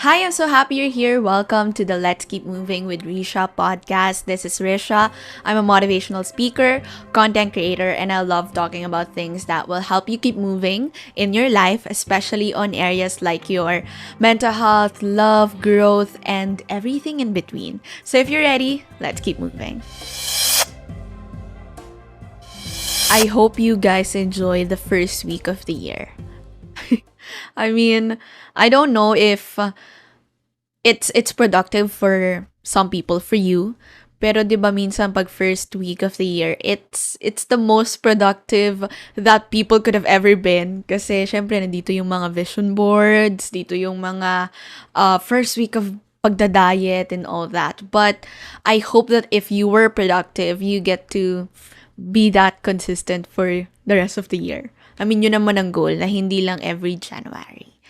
Hi, I'm so happy you're here. Welcome to the Let's Keep Moving with Risha podcast. This is Risha. I'm a motivational speaker, content creator, and I love talking about things that will help you keep moving in your life, especially on areas like your mental health, love, growth, and everything in between. So if you're ready, let's keep moving. I hope you guys enjoy the first week of the year. I mean, I don't know if it's productive for some people, for you. Pero 'di ba minsan pag first week of the year, it's the most productive that people could have ever been kasi syempre nandito yung mga vision boards, dito yung mga first week of pagda-diet and all that. But I hope that if you were productive, you get to be that consistent for the rest of the year. I mean, yun naman ang goal na hindi lang every January.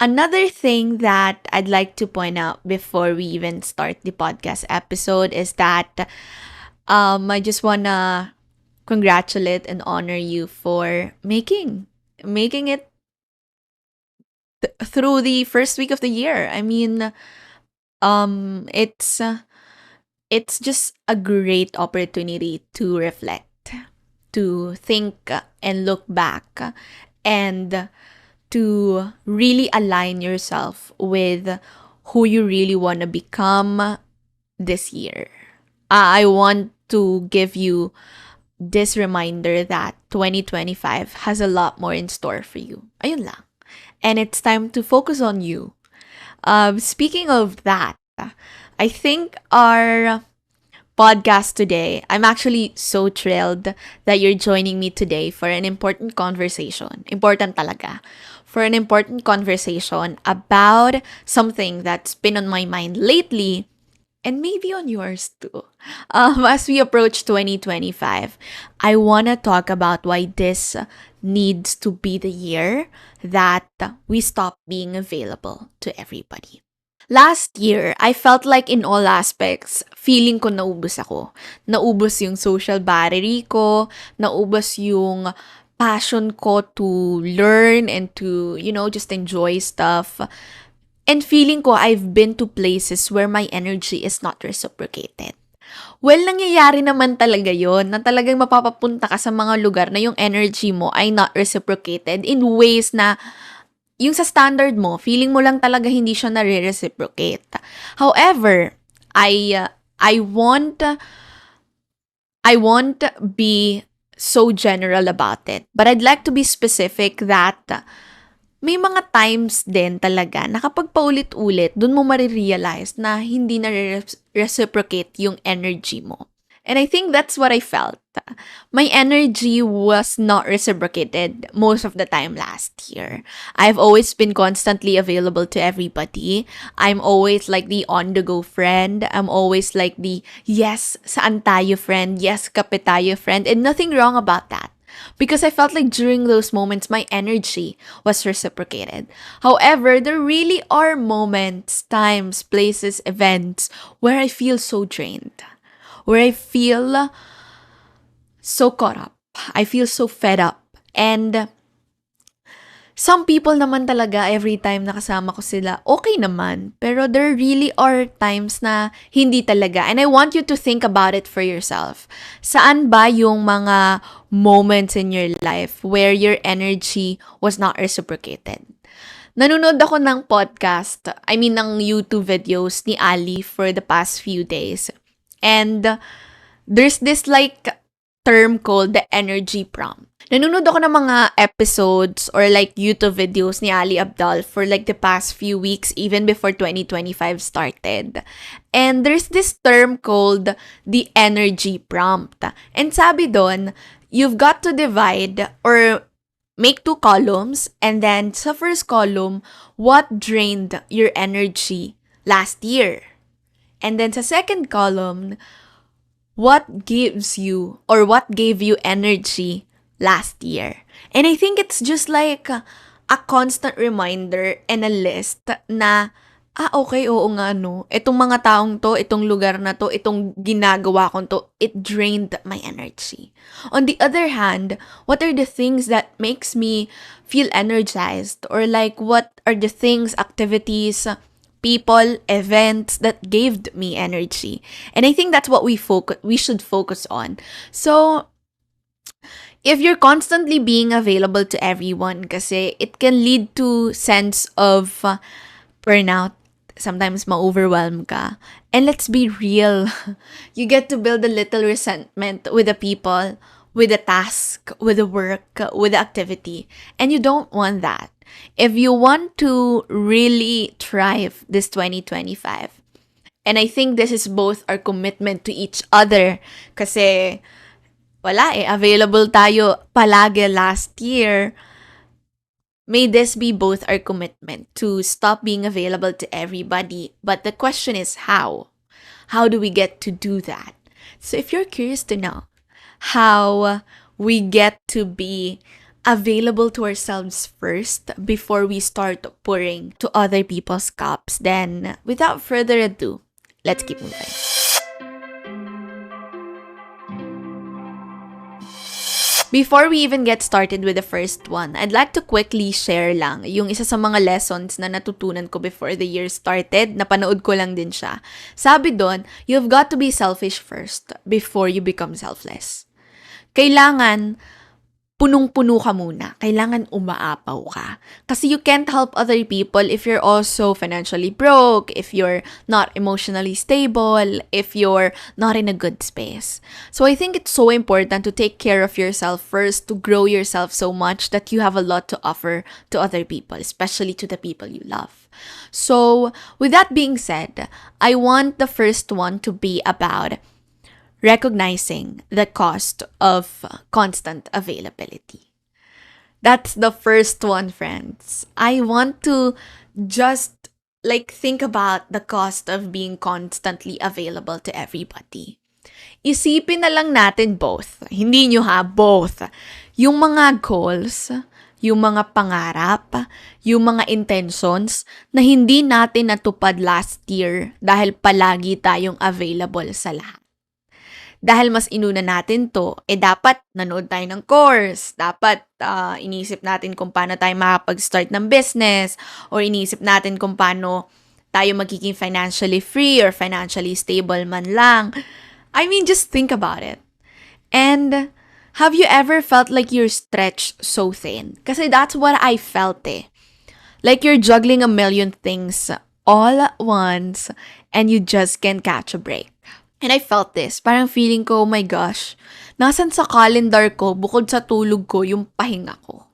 Another thing that I'd like to point out before we even start the podcast episode is that I just wanna congratulate and honor you for making it through the first week of the year. I mean, um, it's uh, it's just a great opportunity to reflect, to think and look back, and to really align yourself with who you really want to become this year. I want to give you this reminder that 2025 has a lot more in store for you. Ayun lang. And it's time to focus on you. Speaking of that, I think our podcast today, I'm actually so thrilled that you're joining me today for an important conversation. Important talaga. For an important conversation about something that's been on my mind lately and maybe on yours too. As we approach 2025, I want to talk about why this needs to be the year that we stop being available to everybody. Last year, I felt like in all aspects, feeling ko naubos ako. Naubos yung social battery ko, naubos yung passion ko to learn and to, just enjoy stuff. And feeling ko I've been to places where my energy is not reciprocated. Well, nangyayari naman talaga yon na talagang mapapapunta ka sa mga lugar na yung energy mo ay not reciprocated in ways na yung sa standard mo, feeling mo lang talaga hindi siya nare-reciprocate. However, I won't be so general about it. But I'd like to be specific that may mga times din talaga na kapag paulit-ulit, dun mo marirealize na hindi na-reciprocate yung energy mo. And I think that's what I felt. My energy was not reciprocated most of the time last year. I've always been constantly available to everybody. I'm always like the on-the-go friend. I'm always like the yes, saan tayo friend, yes, kape tayo friend, and nothing wrong about that. Because I felt like during those moments, my energy was reciprocated. However, there really are moments, times, places, events where I feel so drained, where I feel so caught up. I feel so fed up. And some people naman talaga, every time nakasama ko sila, okay naman. Pero there really are times na hindi talaga. And I want you to think about it for yourself. Saan ba yung mga moments in your life where your energy was not reciprocated? Nanonood ako ng podcast, ng YouTube videos ni Ali for the past few days. And there's this term called the energy prompt. Nanonood ako ng mga episodes or YouTube videos ni Ali Abdal for the past few weeks, even before 2025 started. And there's this term called the energy prompt. And sabi doon, you've got to divide or make two columns, and then sa first column, what drained your energy last year? And then sa second column, what gives you or what gave you energy last year? And I think it's just like a constant reminder and a list na, okay, oo nga no, itong mga taong to, itong lugar na to, itong ginagawa ko to, it drained my energy. On the other hand, what are the things that makes me feel energized? Or what are the things, activities, people, events that gave me energy. And I think that's what we should focus on. So, if you're constantly being available to everyone kasi it can lead to sense of burnout. Sometimes ma-overwhelm ka. And let's be real. You get to build a little resentment with the people, with the task, with the work, with the activity. And you don't want that. If you want to really thrive this 2025, and I think this is both our commitment to each other kasi wala available tayo palagi last year. May this be both our commitment to stop being available to everybody. But the question is how? How do we get to do that? So if you're curious to know how we get to be available to ourselves first before we start pouring to other people's cups, then without further ado, let's keep moving. Before we even get started with the first one, I'd like to quickly share lang yung isa sa mga lessons na natutunan ko before the year started. Napanood ko lang din siya. Sabi doon, you've got to be selfish first before you become selfless. Kailangan punong-puno ka muna. Kailangan umaapaw ka. Kasi you can't help other people if you're also financially broke, if you're not emotionally stable, if you're not in a good space. So I think it's so important to take care of yourself first, to grow yourself so much that you have a lot to offer to other people, especially to the people you love. So with that being said, I want the first one to be about recognizing the cost of constant availability. That's the first one, friends. I want to just think about the cost of being constantly available to everybody. Isipin na lang natin both. Hindi nyo ha, both. Yung mga goals, yung mga pangarap, yung mga intentions na hindi natin natupad last year dahil palagi tayong available sa lahat. Dahil mas inuna natin to, dapat nanood tayo ng course. Dapat inisip natin kung paano tayo makapag-start ng business or inisip natin kung paano tayo magiging financially free or financially stable man lang. I mean, just think about it. And have you ever felt like you're stretched so thin? Kasi that's what I felt Like you're juggling a million things all at once and you just can't catch a break. And I felt this. Parang feeling ko, oh my gosh, nasan sa calendar ko, bukod sa tulog ko, yung pahinga ko.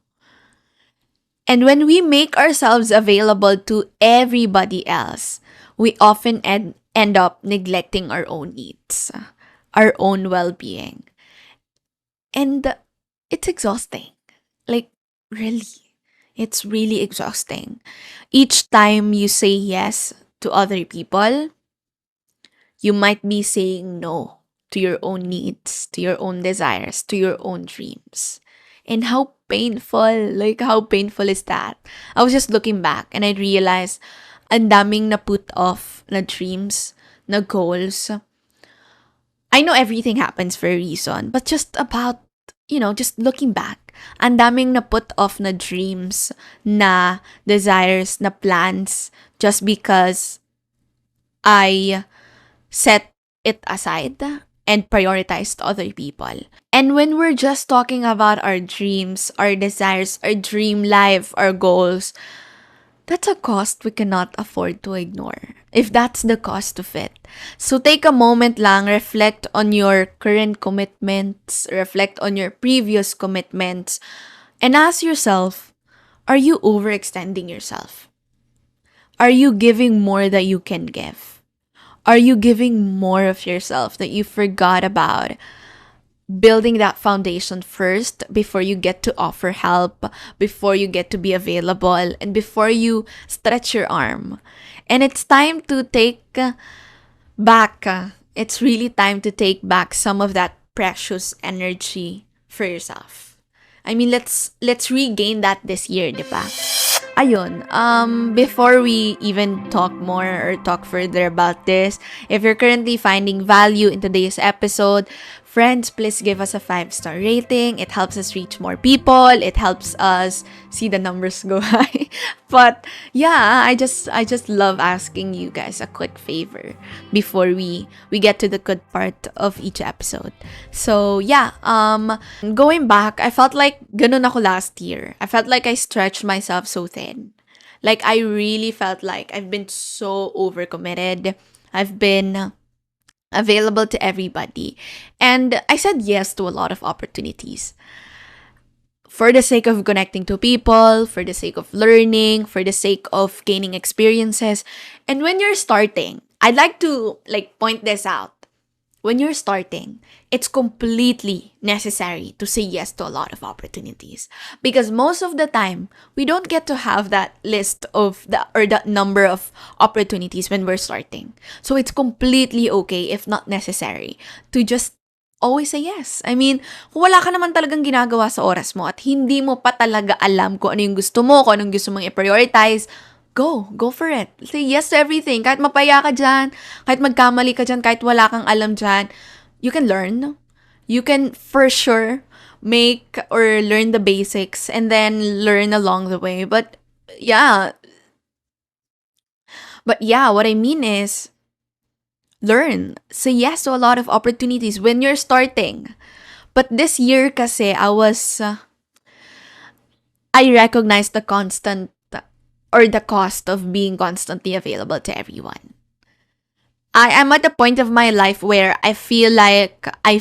And when we make ourselves available to everybody else, we often end up neglecting our own needs, our own well-being. And it's exhausting. Like, really. It's really exhausting. Each time you say yes to other people, you might be saying no to your own needs, to your own desires, to your own dreams. And how painful is that? I was just looking back and I realized ang daming na put off na dreams, na goals. I know everything happens for a reason, but just about, just looking back, ang daming na put off na dreams, na desires, na plans, just because I set it aside and prioritized other people. And when we're just talking about our dreams, our desires, our dream life, our goals, that's a cost we cannot afford to ignore, if that's the cost of it. So take a moment lang, reflect on your current commitments, reflect on your previous commitments, and ask yourself, are you overextending yourself? Are you giving more than you can give? Are you giving more of yourself that you forgot about building that foundation first before you get to offer help, before you get to be available, and before you stretch your arm? And it's time to take back. It's really time to take back some of that precious energy for yourself. I mean, let's regain that this year, di ba? Ayun, before we even talk more or talk further about this, if you're currently finding value in today's episode, Friends, please give us a 5-star rating. It helps us reach more people. It helps us see the numbers go high. But yeah, I just love asking you guys a quick favor before we get to the good part of each episode. So yeah, going back, I felt like ganun ako last year. I felt like I stretched myself so thin. Like I really felt like I've been so overcommitted. I've been available to everybody. And I said yes to a lot of opportunities for the sake of connecting to people, for the sake of learning, for the sake of gaining experiences. And when you're starting, I'd like to point this out. When you're starting, it's completely necessary to say yes to a lot of opportunities because most of the time we don't get to have that list of that number of opportunities when we're starting. So it's completely okay if not necessary to just always say yes. I mean, kung wala ka naman talagang ginagawa sa oras mo at hindi mo pa talaga alam kung ano yung gusto mo, kung anong gusto mong i-prioritize, go for it. Say yes to everything. Kahit mapaya ka dyan, kahit magkamali ka dyan, kahit wala kang alam dyan, you can learn. You can for sure make or learn the basics and then learn along the way. But yeah, what I mean is learn. Say yes to a lot of opportunities when you're starting. But this year kasi I recognize the constant or the cost of being constantly available to everyone. I am at a point of my life where I feel like I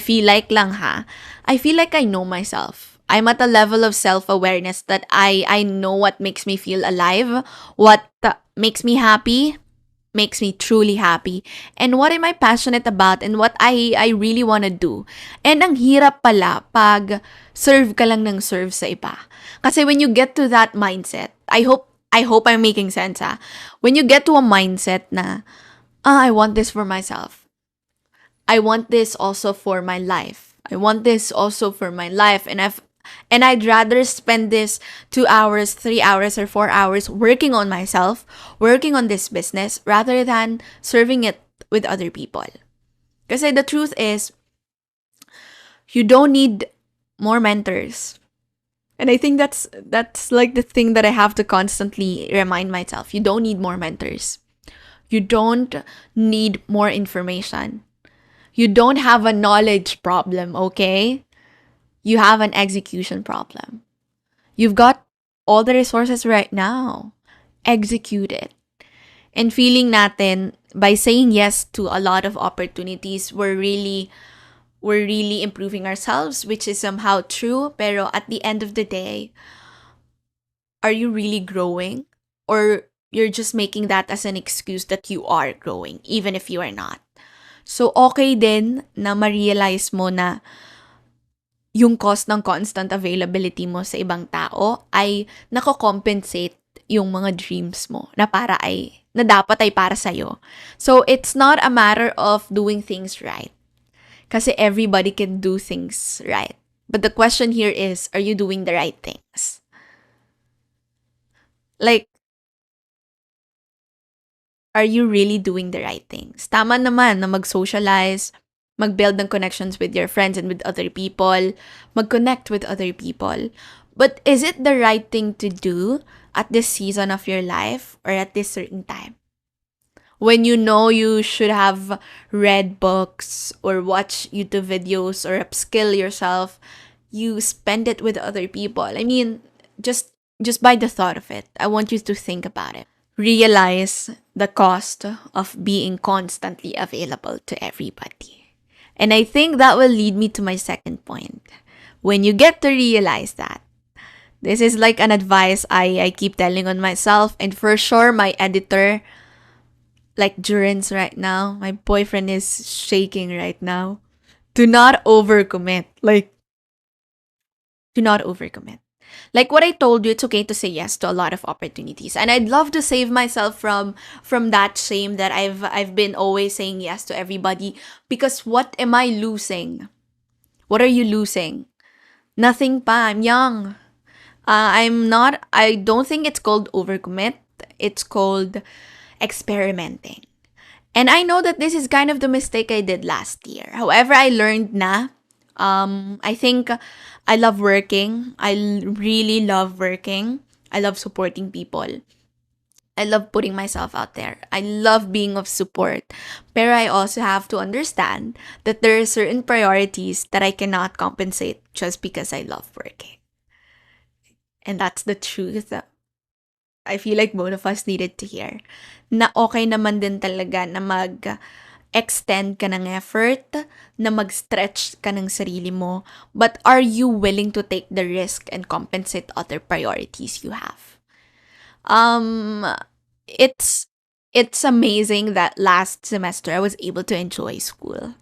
know myself. I'm at a level of self-awareness that I know what makes me feel alive, what makes me happy, makes me truly happy, and what am I passionate about and what I really want to do. And ang hirap pala pag serve ka lang ng serve sa iba. Kasi when you get to that mindset, I hope I'm making sense ha. When you get to a mindset na, I want this for myself. I want this also for my life. I want this also for my life. And I'd rather spend this 2 hours, 3 hours, or 4 hours working on myself, working on this business, rather than serving it with other people. Kasi the truth is, you don't need more mentors. And I think that's like the thing that I have to constantly remind myself. You don't need more mentors. You don't need more information. You don't have a knowledge problem, okay? You have an execution problem. You've got all the resources right now. Execute it. And feeling natin, by saying yes to a lot of opportunities, we're really improving ourselves, which is somehow true. Pero at the end of the day, are you really growing? Or you're just making that as an excuse that you are growing, even if you are not. So, okay din na ma-realize mo na yung cost ng constant availability mo sa ibang tao ay nako-compensate yung mga dreams mo na dapat ay para sa'yo. So, it's not a matter of doing things right. Kasi everybody can do things right. But the question here is, are you doing the right things? Like, are you really doing the right things? Tama naman na mag-socialize, mag-build ng connections with your friends and with other people, mag-connect with other people. But is it the right thing to do at this season of your life or at this certain time? When you know you should have read books or watch YouTube videos or upskill yourself, you spend it with other people. I mean, just by the thought of it, I want you to think about it. Realize the cost of being constantly available to everybody. And I think that will lead me to my second point. When you get to realize that, this is like an advice I keep telling on myself, and for sure my editor, like Durance right now, my boyfriend is shaking right now. Do not overcommit. Do not overcommit. Like what I told you, it's okay to say yes to a lot of opportunities. And I'd love to save myself from that shame that I've been always saying yes to everybody, because what am I losing? What are you losing? Nothing pa. I'm young. I don't think it's called overcommit. It's called experimenting. And I know that this is kind of the mistake I did last year. However, I learned na I think I love working. Really love working. I love supporting people. I love putting myself out there. I love being of support. But I also have to understand that there are certain priorities that I cannot compensate just because I love working. And that's the truth. I feel like both of us needed to hear. Na okay naman din talaga na extend ka ng effort, na mag-stretch ka ng sarili mo, but are you willing to take the risk and compensate other priorities you have? Um, it's it's amazing that last semester I was able to enjoy school.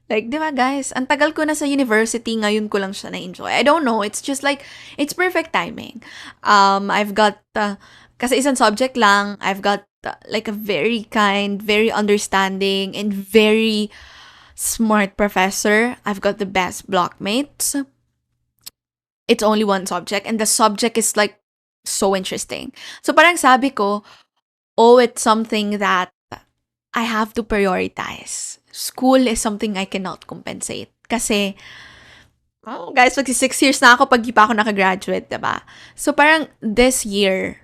Like, di ba guys, ang tagal ko na sa university, ngayon ko lang siya na-enjoy. I don't know, it's just like, it's perfect timing. I've got, kasi isang subject lang, I've got like a very kind, very understanding, and very smart professor. I've got the best blockmates. It's only one subject, and the subject is like so interesting. So parang sabi ko, oh, it's something that I have to prioritize. School is something I cannot compensate. Kasi, oh, guys, 6 years na ako pag di pa ako nakagraduate, diba? So, parang this year,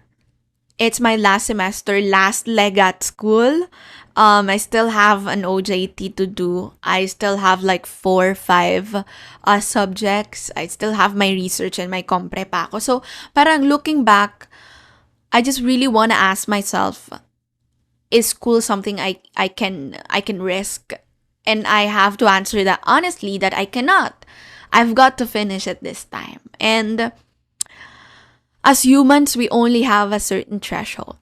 it's my last semester, last leg at school. I still have an OJT to do. I still have like 4 or 5 subjects. I still have my research and my compre pa ako. So, parang looking back, I just really want to ask myself, is school something I can risk? And I have to answer that honestly that I cannot. I've got to finish it this time. And as humans, we only have a certain threshold.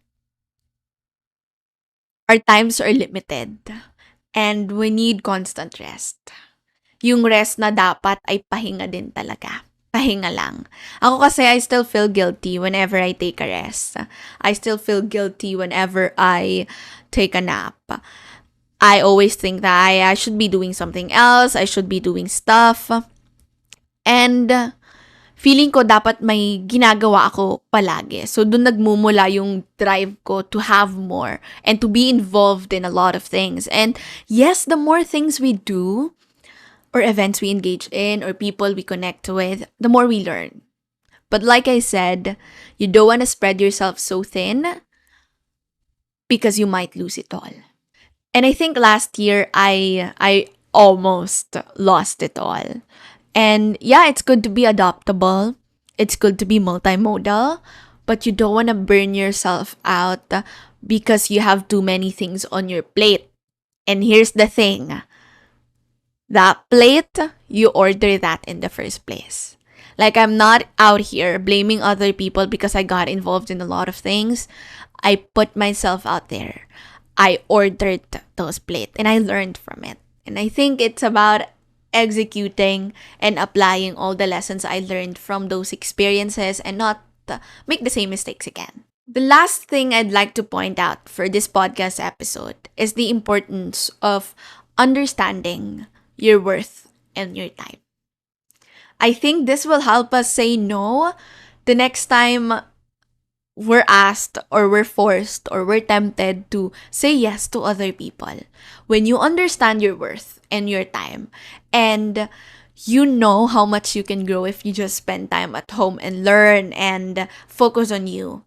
Our times are limited. And we need constant rest. Yung rest na dapat ay pahinga din talaga. Pahinga lang. Ako kasi I still feel guilty whenever I take a rest. I still feel guilty whenever I take a nap. I always think that I should be doing something else. I should be doing stuff. And feeling ko dapat may ginagawa ako palagi. So, dun nagmumula yung drive ko to have more and to be involved in a lot of things. And yes, the more things we do, or events we engage in, or people we connect with, the more we learn. But like I said, you don't want to spread yourself so thin because you might lose it all. And I think last year, I almost lost it all. And yeah, it's good to be adaptable. It's good to be multimodal. But you don't want to burn yourself out because you have too many things on your plate. And here's the thing. That plate, you order that in the first place. Like, I'm not out here blaming other people because I got involved in a lot of things. I put myself out there. I ordered those plates and I learned from it. And I think it's about executing and applying all the lessons I learned from those experiences and not make the same mistakes again. The last thing I'd like to point out for this podcast episode is the importance of understanding your worth and your time. I think this will help us say no the next time we're asked or we're forced or we're tempted to say yes to other people. When you understand your worth and your time, and you know how much you can grow if you just spend time at home and learn and focus on you,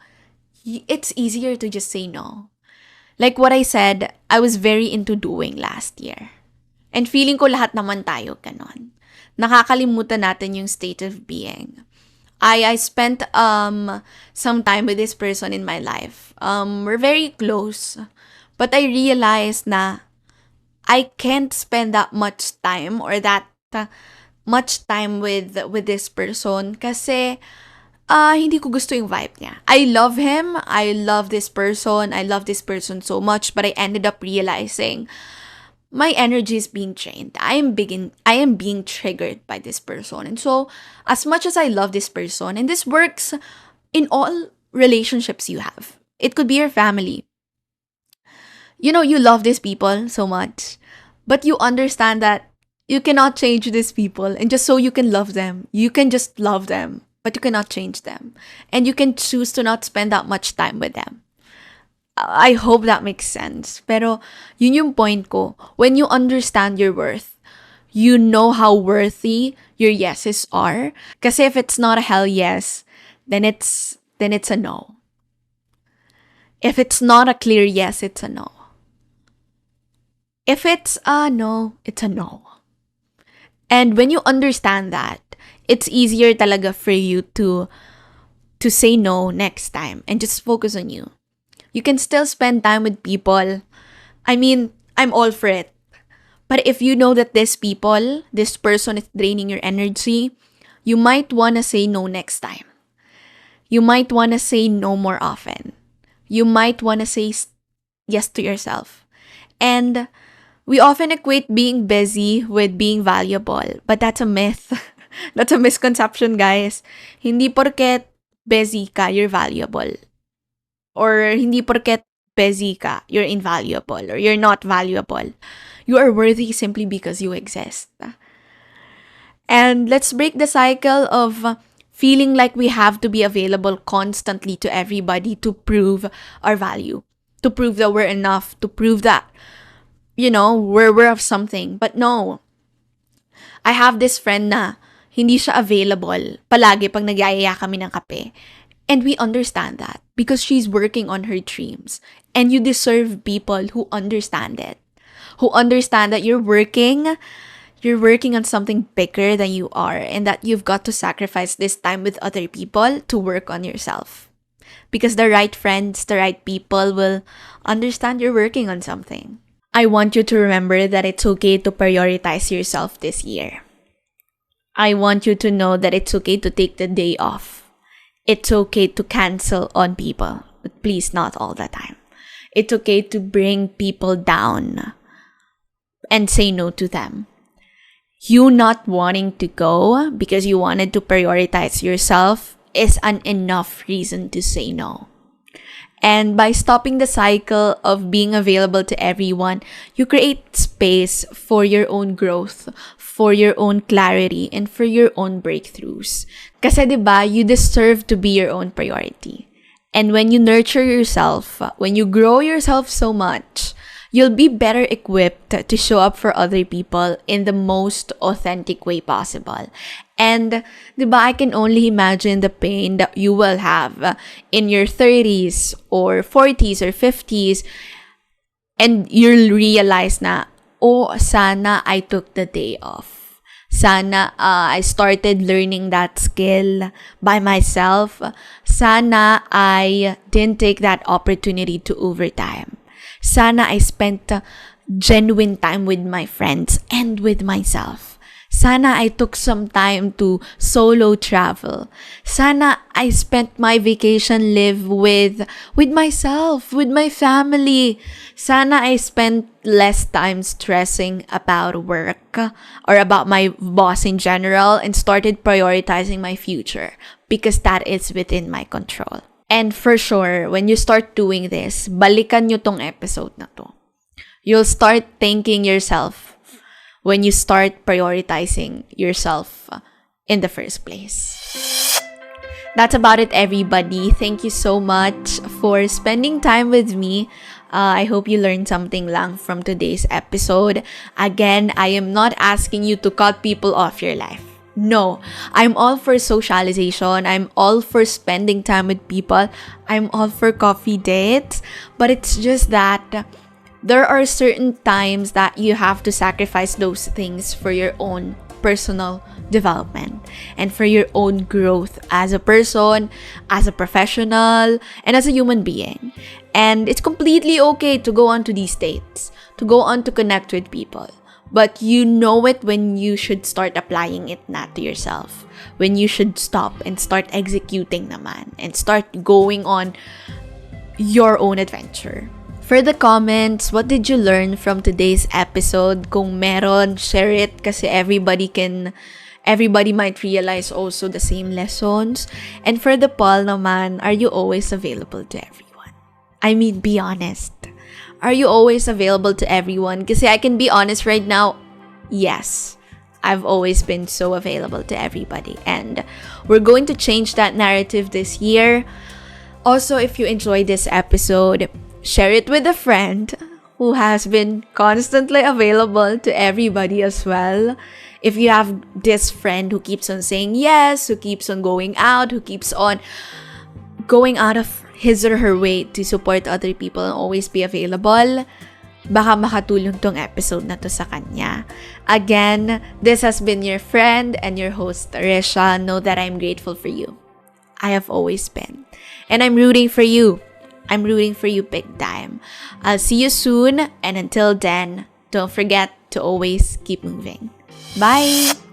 it's easier to just say no. Like what I said, I was very into doing last year. And feeling ko lahat naman tayo ganon. Nakakalimutan natin yung state of being. I spent some time with this person in my life. We're very close. But I realized na I can't spend that much time or that much time with this person kasi hindi ko gusto yung vibe niya. I love him. I love this person. I love this person so much. But I ended up realizing my energy is being drained. I am being triggered by this person. And so, as much as I love this person, and this works in all relationships you have. It could be your family. You know, you love these people so much, but you understand that you cannot change these people, and just so you can love them, you can just love them, but you cannot change them. And you can choose to not spend that much time with them. I hope that makes sense. Pero, yun yung point ko. When you understand your worth, You know how worthy your yeses are. Kasi if it's not a hell yes, then it's a no. If it's not a clear yes, it's a no. If it's a no, it's a no. And when you understand that, it's easier talaga for you to say no next time and just focus on you. You can still spend time with people. I mean, I'm all for it. But if you know that this person is draining your energy, you might want to say no next time. You might want to say no more often. You might want to say yes to yourself. And we often equate being busy with being valuable, but that's a myth. That's a misconception, guys. Hindi porket busy ka, you're valuable. Or hindi porket busy ka, you're invaluable or you're not valuable. You are worthy simply because you exist. And let's break the cycle of feeling like we have to be available constantly to everybody to prove our value, to prove that we're enough, to prove that, we're of something. But no, I have this friend na hindi siya available palagi pag nagyayaya kami ng kape. And we understand that because she's working on her dreams. And you deserve people who understand it. Who understand that you're working on something bigger than you are and that you've got to sacrifice this time with other people to work on yourself. Because the right friends, the right people will understand you're working on something. I want you to remember that it's okay to prioritize yourself this year. I want you to know that it's okay to take the day off. It's okay to cancel on people, but please not all the time. It's okay to bring people down and say no to them. You not wanting to go because you wanted to prioritize yourself is an enough reason to say no. And by stopping the cycle of being available to everyone, you create space for your own growth, for your own clarity, and for your own breakthroughs. Kasi diba, you deserve to be your own priority. And when you nurture yourself, when you grow yourself so much, you'll be better equipped to show up for other people in the most authentic way possible. And, diba, I can only imagine the pain that you will have in your 30s or 40s or 50s. And you'll realize na, sana I took the day off. Sana I started learning that skill by myself. Sana I didn't take that opportunity to overtime. Sana I spent genuine time with my friends and with myself. Sana I took some time to solo travel. Sana I spent my vacation live with myself, with my family. Sana I spent less time stressing about work or about my boss in general and started prioritizing my future because that is within my control. And for sure, when you start doing this, balikan nyo tong episode na to. You'll start thanking yourself when you start prioritizing yourself in the first place. That's about it, everybody. Thank you so much for spending time with me. I hope you learned something lang from today's episode. Again, I am not asking you to cut people off your life. No, I'm all for socialization. I'm all for spending time with people. I'm all for coffee dates. But it's just that there are certain times that you have to sacrifice those things for your own personal development and for your own growth as a person, as a professional, and as a human being. And it's completely okay to go on to these dates, to go on to connect with people. But you know it when you should start applying it na to yourself. When you should stop and start executing naman and start going on your own adventure. For the comments, what did you learn from today's episode? Kung meron, share it kasi everybody might realize also the same lessons. And for the poll naman, are you always available to everyone? I mean, be honest. Are you always available to everyone? Kasi I can be honest right now, yes. I've always been so available to everybody. And we're going to change that narrative this year. Also, if you enjoyed this episode, share it with a friend. who has been constantly available to everybody as well. If you have this friend who keeps on saying yes, who keeps on going out, who keeps on going out of his or her way to support other people and always be available, baka makatulong tong episode na to sa kanya. Again, this has been your friend and your host, Risha. Know that I'm grateful for you. I have always been. And I'm rooting for you. I'm rooting for you big time. I'll see you soon. And until then, don't forget to always keep moving. Bye!